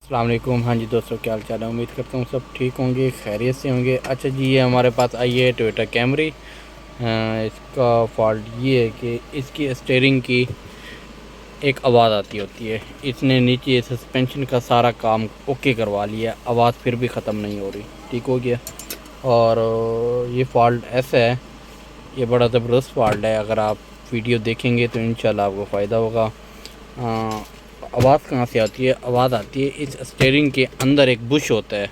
अस्सलाम वालेकुम। हाँ जी दोस्तों, क्या हाल चाल है। उम्मीद करता हूँ सब ठीक होंगे, खैरियत से होंगे। अच्छा जी, ये हमारे पास आई है टोयोटा कैमरी। इसका फॉल्ट ये है कि इसकी स्टीयरिंग की एक आवाज़ आती होती है। इसने नीचे सस्पेंशन का सारा काम ओके करवा लिया, आवाज़ फिर भी ख़त्म नहीं हो रही। ठीक हो गया। और ये फॉल्ट ऐसा है, ये बड़ा ज़बरदस्त फॉल्ट है। अगर आप वीडियो देखेंगे तो इंशाल्लाह आपको फ़ायदा होगा। आवाज़ कहाँ से आती है? आवाज़ आती है इस स्टीयरिंग के अंदर एक बुश होता है,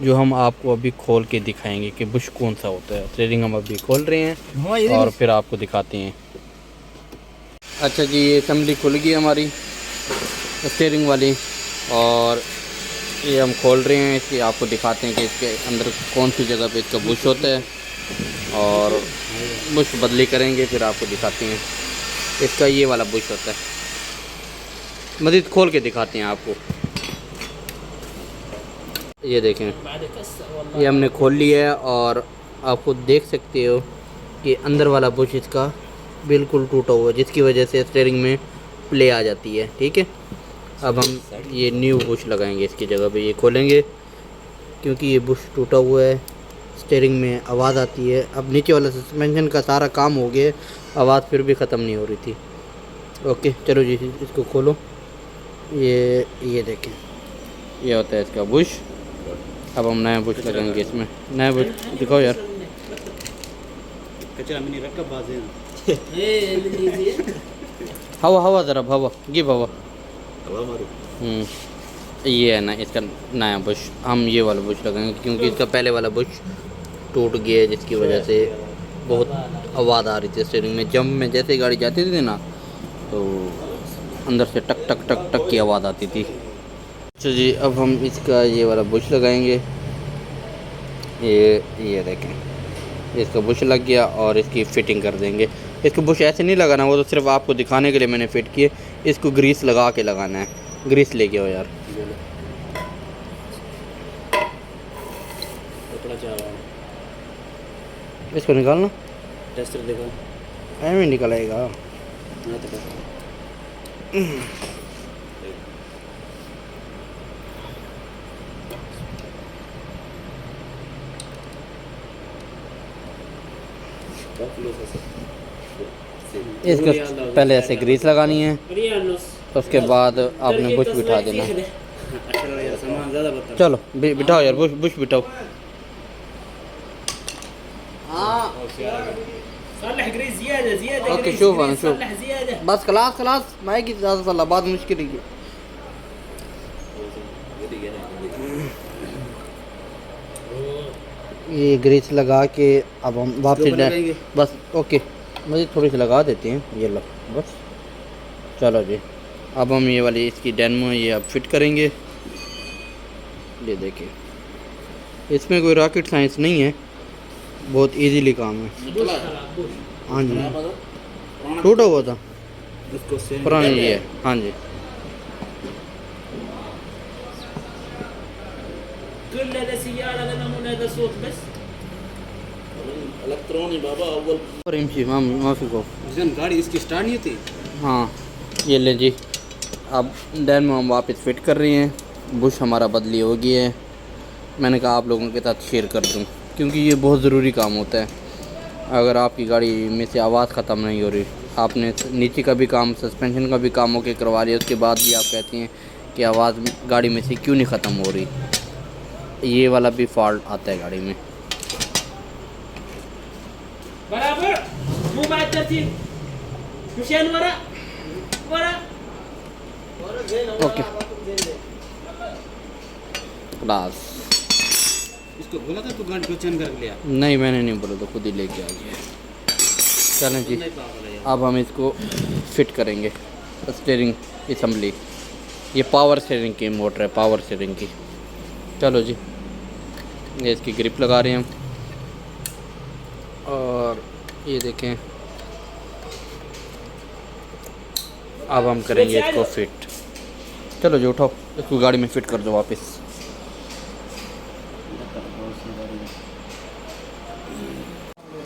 जो हम आपको अभी खोल के दिखाएंगे कि बुश कौन सा होता है। स्टीयरिंग हम अभी खोल रहे हैं और फिर आपको दिखाते हैं। अच्छा जी, ये असेंबली खुल गई हमारी स्टीयरिंग वाली, और ये हम खोल रहे हैं। इसकी आपको दिखाते हैं कि इसके अंदर कौन सी जगह पे इसका बुश होता है, और बुश बदली करेंगे फिर आपको दिखाते हैं। इसका ये वाला बुश होता है। मज़ीद खोल के दिखाते हैं आपको। ये देखें, ये हमने खोल लिया है और आप खुद देख सकते हो कि अंदर वाला बुश इसका बिल्कुल टूटा हुआ है, जिसकी वजह से स्टीयरिंग में प्ले आ जाती है। ठीक है, अब हम ये न्यू बुश लगाएंगे इसकी जगह पे। ये खोलेंगे क्योंकि ये बुश टूटा हुआ है, स्टीयरिंग में आवाज़ आती है। अब नीचे वाला सस्पेंशन का सारा काम हो गया, आवाज़ फिर भी ख़त्म नहीं हो रही थी। ओके चलो जी, इसको खोलो। ये देखें, ये होता है इसका बुश। अब हम नया बुश लगाएंगे इसमें। नया बुश दिखाओ यार। हवा हवा ज़रा हवा गिव हवा। ये है ना इसका नया बुश। हम ये वाला बुश लगाएंगे क्योंकि इसका पहले वाला बुश टूट गया है, जिसकी वजह से बहुत आवाज़ आ रही थी स्टीयरिंग में। जंप में जैसे गाड़ी जाती थी ना, तो अंदर से टक टक टक टक की आवाज़ आती थी। अच्छा जी, अब हम इसका ये वाला बुश लगाएंगे। ये देखें, इसका बुश लग गया और इसकी फ़िटिंग कर देंगे। इसको बुश ऐसे नहीं लगाना, वो तो सिर्फ आपको दिखाने के लिए मैंने फ़िट किए। इसको ग्रीस लगा के लगाना है। ग्रीस लेके आओ यार। इसको निकालना, टेस्टर देखो। ऐसे निकल आएगा। इसको पहले ऐसे ग्रीस लगानी है, तो उसके बाद आपने बुश बिठा देना है। चलो बिठाओ यार, बुश बुश बिठाओ। ओके शूफ आना शूफ, बस खलास खलास माई की ज़्यादा सलाह बात मुश्किल है। ये ग्रीस लगा के अब हम वापस बस। ओके, मुझे थोड़ी सी लगा देते हैं, ये लो बस। चलो जी, अब हम ये वाली इसकी डेनमो ये अब फिट करेंगे। ये देखिए, इसमें कोई रॉकेट साइंस नहीं है, बहुत इजीली काम है। हाँ जी, टूटा हुआ था पुराना ये है। हाँ जी, माफ़ी को गाड़ी इसकी स्टार्ट नहीं थी। हाँ, ये ले जी। अब डेनमो हम वापस फिट कर रहे हैं। बुश हमारा बदली हो गई है। मैंने कहा आप लोगों के साथ शेयर कर दूं क्योंकि ये बहुत ज़रूरी काम होता है। अगर आपकी गाड़ी में से आवाज़ ख़त्म नहीं हो रही, आपने नीचे का भी काम, सस्पेंशन का भी काम होके करवा लिया, उसके बाद भी आप कहती हैं कि आवाज़ गाड़ी में से क्यों नहीं ख़त्म हो रही, ये वाला भी फॉल्ट आता है गाड़ी में। बराबर मुंह बात करती हुसैन वरा वरा। Okay class. इसको बोला था तू गाड़ी को चेंज करके लिया। नहीं मैंने नहीं बोला, तो खुद ही लेके आ गया। चलें जी, अब हम इसको फिट करेंगे स्टीयरिंग असम्बली। ये पावर स्टीयरिंग की मोटर है, पावर स्टीयरिंग की। चलो जी, ये इसकी ग्रिप लगा रहे हैं हम, और ये देखें अब हम करेंगे इसको फिट। चलो जी उठाओ, इसको गाड़ी में फ़िट कर दो वापस।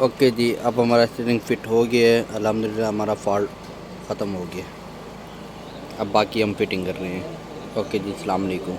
ओके जी, अब हमारा स्टीयरिंग फिट हो गया है अल्हम्दुलिल्लाह। हमारा फॉल्ट ख़त्म हो गया। अब बाकी हम फिटिंग कर रहे हैं। ओके जी, अस्सलाम वालेकुम।